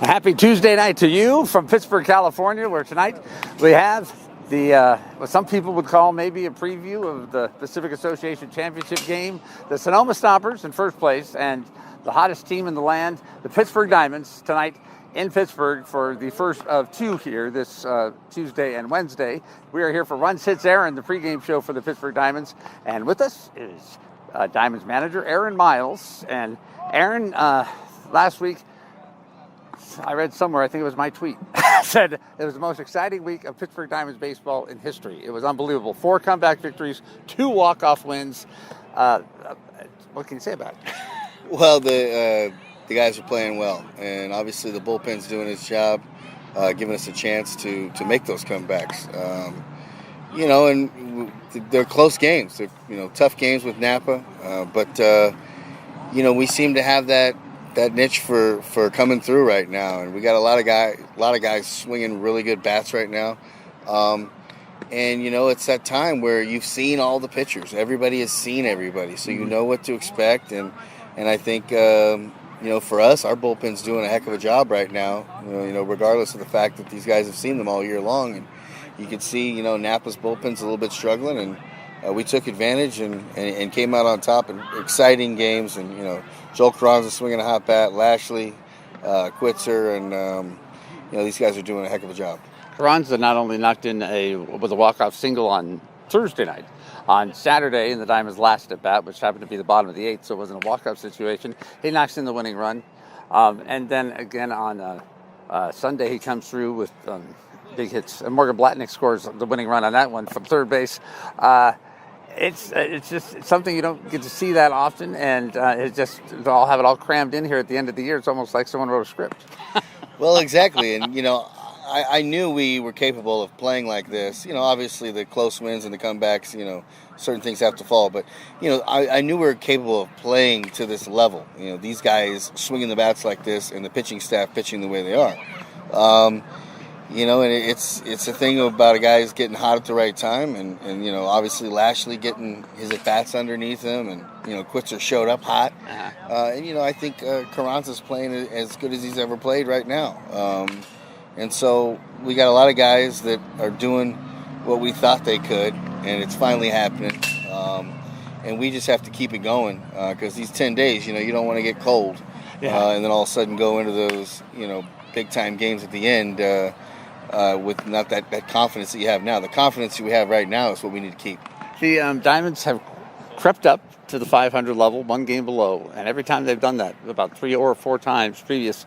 Happy Tuesday night to you from Pittsburgh, California, where tonight we have the what some people would call maybe a preview of the Pacific Association Championship game. The Sonoma Stompers in first place and the hottest team in the land, the Pittsburgh Diamonds, tonight in Pittsburgh for the first of two here this Tuesday and Wednesday. We are here for Runs Hits Aaron, the pregame show for the Pittsburgh Diamonds. And with us is Diamonds manager Aaron Miles. And Aaron, last week, I read somewhere, I think it was my tweet, said it was the most exciting week of Pittsburgh Diamonds baseball in history. It was unbelievable. 4 comeback victories, 2 walk-off wins. What can you say about it? Well, the guys are playing well, and obviously the bullpen's doing its job, giving us a chance to make those comebacks. And they're close games. They're tough games with Napa, but we seem to have that niche for coming through right now, and we got a lot of guys swinging really good bats right now. It's that time where you've seen all the pitchers. Everybody has seen everybody, so you know what to expect. And I think for us, our bullpen's doing a heck of a job right now. Regardless of the fact that these guys have seen them all year long, and you can see Napa's bullpen's a little bit struggling, and we took advantage and came out on top in exciting games. And Joel Carranza swinging a hot bat, Lashley, Quitzer, and these guys are doing a heck of a job. Carranza not only knocked in a walk-off single on Thursday night, on Saturday in the Diamonds' last at bat, which happened to be the bottom of the 8th, so it wasn't a walk-off situation. He knocks in the winning run, and then again on Sunday he comes through with big hits. And Morgan Blatnick scores the winning run on that one from third base. It's just something you don't get to see that often, and they'll have it all crammed in here at the end of the year. It's almost like someone wrote a script. Well, exactly, and I knew we were capable of playing like this. Obviously the close wins and the comebacks, certain things have to fall, but I knew we were capable of playing to this level. These guys swinging the bats like this, and the pitching staff pitching the way they are. And it's a thing about a guy who's getting hot at the right time, and obviously Lashley getting his at-bats underneath him, and Quitzer showed up hot. I think Carranza's playing as good as he's ever played right now. And so we got a lot of guys that are doing what we thought they could, and it's finally happening. And we just have to keep it going, because these 10 days, you don't want to get cold. Yeah. And then all of a sudden go into those, big-time games at the end with not that confidence that you have now. The confidence that we have right now is what we need to keep. The Diamonds have crept up to the 500 level, 1 game below, and every time they've done that, about 3 or 4 times previous,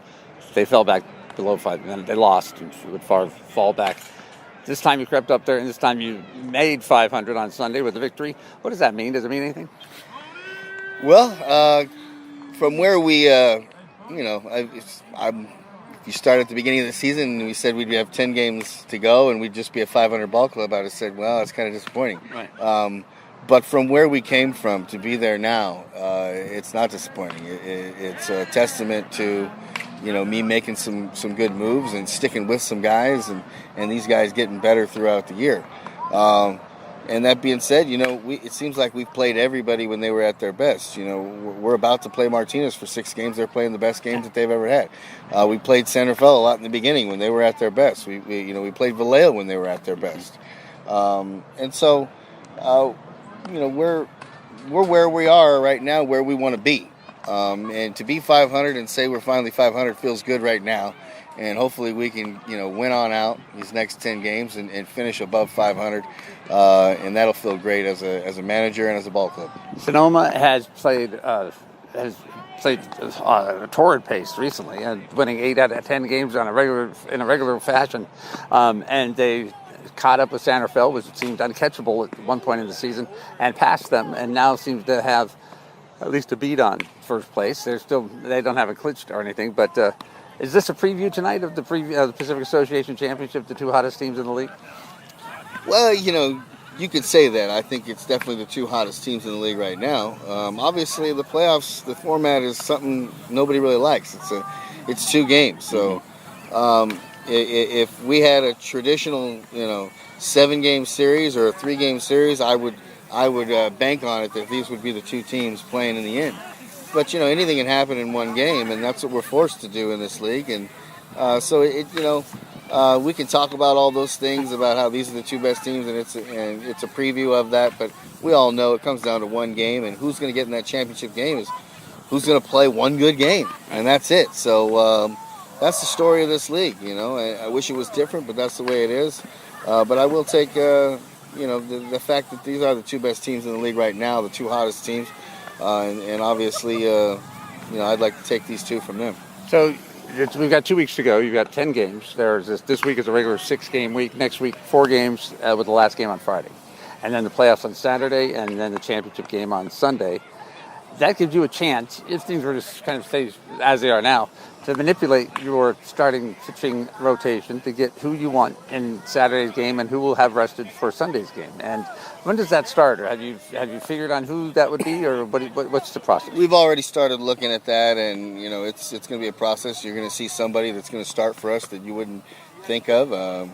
they fell back below 5, and they lost and would fall back. This time you crept up there, and this time you made 500 on Sunday with a victory. What does that mean? Does it mean anything? Well, from where we, you start at the beginning of the season, and we said we'd have 10 games to go, and we'd just be a 500 ball club. I would have said, well, that's kind of disappointing. Right. But from where we came from to be there now, it's not disappointing. It's a testament to me making some good moves and sticking with some guys, and these guys getting better throughout the year. And that being said, it seems like we've played everybody when they were at their best. We're about to play Martinez for 6 games. They're playing the best games that they've ever had. We played Santa Fe a lot in the beginning when they were at their best. We played Vallejo when they were at their best. And so, we're where we are right now, where we want to be. And to be 500 and say we're finally 500 feels good right now. And hopefully we can, win on out these next 10 games and finish above 500. And that'll feel great as a manager and as a ball club. Sonoma has played a torrid pace recently, and winning 8 out of 10 games in a regular fashion. And they caught up with Santa Fe, which seemed uncatchable at one point in the season, and passed them, and now seems to have at least a beat on first place. They don't have it clinched or anything, but is this a preview tonight of the Pacific Association Championship, the 2 hottest teams in the league? Well, you could say that. I think it's definitely the 2 hottest teams in the league right now. Obviously, the playoffs, the format is something nobody really likes. It's 2 games, so if we had a traditional, 7-game series or a 3-game series, I would bank on it that these would be the 2 teams playing in the end. But anything can happen in one game, and that's what we're forced to do in this league. And So we can talk about all those things about how these are the two best teams, and it's a preview of that. But we all know it comes down to one game, and who's going to get in that championship game is who's going to play one good game, and that's it. So that's the story of this league. I wish it was different, but that's the way it is. But I will take the fact that these are the two best teams in the league right now, the two hottest teams, and obviously I'd like to take these two from them. So we've got 2 weeks to go. You've got 10 games. There's this week is a regular 6-game week. Next week, 4 games with the last game on Friday. And then the playoffs on Saturday, and then the championship game on Sunday. That gives you a chance, if things were to kind of stay as they are now, to manipulate your starting pitching rotation to get who you want in Saturday's game and who will have rested for Sunday's game. And when does that start? Or have you figured on who that would be, or what's the process? We've already started looking at that, and it's going to be a process. You're going to see somebody that's going to start for us that you wouldn't think of. I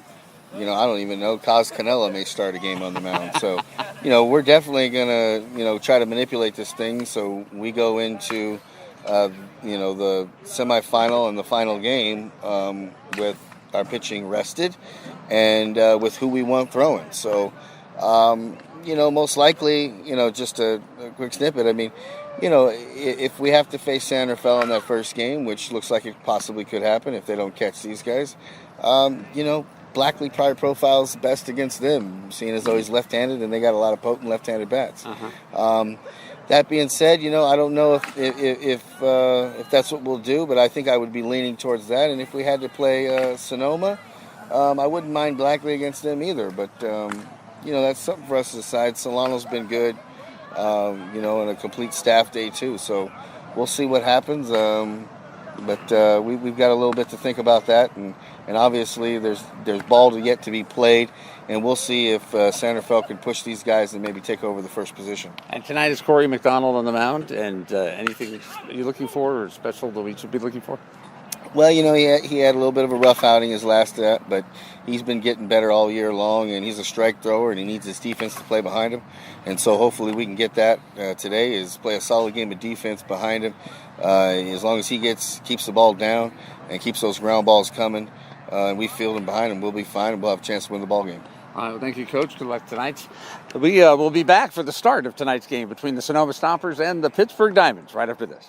don't even know. Kaz Canella may start a game on the mound. So, we're definitely going to, try to manipulate this thing so we go into, the semifinal and the final game with our pitching rested and with who we want throwing. So, most likely, just a quick snippet. I mean, if we have to face San Rafael in that first game, which looks like it possibly could happen if they don't catch these guys, Blackley probably profiles best against them, seeing as though he's left-handed and they got a lot of potent left-handed bats. That being said, I don't know if that's what we'll do, but I think I would be leaning towards that. And if we had to play Sonoma, I wouldn't mind Blackley against them either. But that's something for us to decide. Solano's been good, and a complete staff day too. So we'll see what happens. But we've got a little bit to think about that, and obviously there's ball yet to be played, and we'll see if San Rafael can push these guys and maybe take over the first position. And tonight is Corey McDonald on the mound, and anything you're looking for or special that we should be looking for? Well, he had a little bit of a rough outing his last but he's been getting better all year long, and he's a strike thrower, and he needs his defense to play behind him. And so hopefully we can get that today, is play a solid game of defense behind him. As long as he keeps the ball down and keeps those ground balls coming, and we field him behind him, we'll be fine, and we'll have a chance to win the ball game. Well, thank you, Coach. Good luck tonight. We will be back for the start of tonight's game between the Sonoma Stompers and the Pittsburgh Diamonds right after this.